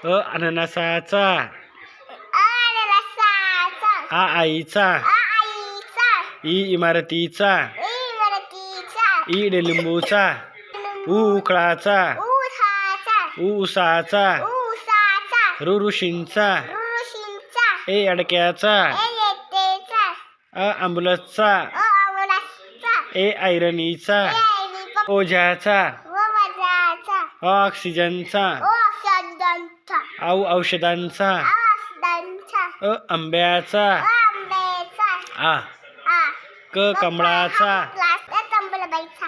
अननसाचा. अननसाचा. आईचा. आईचा. इमारतीचा. इमारतीचा. लिंबूचा. उखळाचा. उसाचा. ऊसाचा. उसाचा. ऋषींचा. ऋषींचा. अडक्याचा. येतेचा. आंबुलसचा. अमलाचा. ऐरणीचा. ओझ्याचा. वजाचा. ऑक्सिजनचा. औषधांचा. औषधांचा. औषधांचा. आंब्याचा. आंब्याचा. कमळाचा. कंबलबाईचा.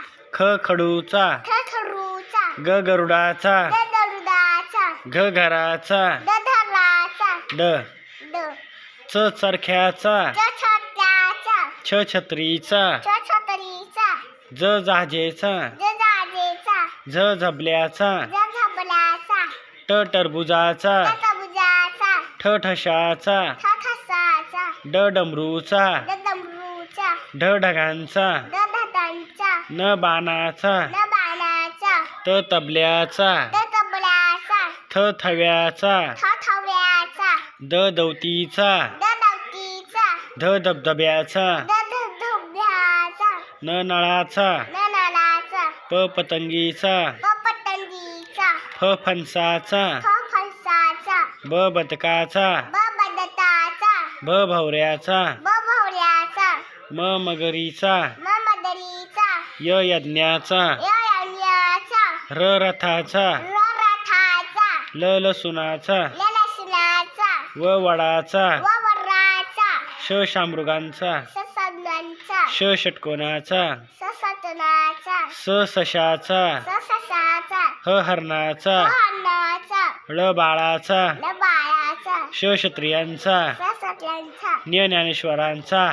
खडूचा. खडूचा. गरुडाचा. गरुडाचा. घराचा. धराचा. ड चरख्याचा. छोट्याचा. छत्रीचा. छत्रीचा. जहाजेचा. जजाजेचा. झबल्याचा. झबल्याचा. टरबुजाचा. टरबुजाचा. ठशाचा. ठसाचा. डमरूचा. डमरूचा. ढगांचा. दधांचा. बाणाचा. बाणाचा. तबल्याचा. तबल्याचा. थव्याचा. थव्याचा. दवतीचा. दवतीचा. धबधब्याचा. धबधब्याचा. नळाचा. नळाचा. पतंगीचा. पतंगीचा. फणसाचा. फणसाचा. बदकाचा. बदकाचा. भवऱ्याचा. भवऱ्याचा. मगरीचा. मदरीचा. यज्ञाचा. याचा. रथाचा. रथाचा. लसुनाचा. लसणाचा. वडाचा. वराचा. शामृगांचा. ससनांचा. षटकोनाचा. ससतनाचा. सशाचा. ससाचा. हरणाचा. हरणाचा. बाळाचा. बाळाचा. क्षत्रियांचा. ससत्यांचा. ज्ञानेश्वरांचा.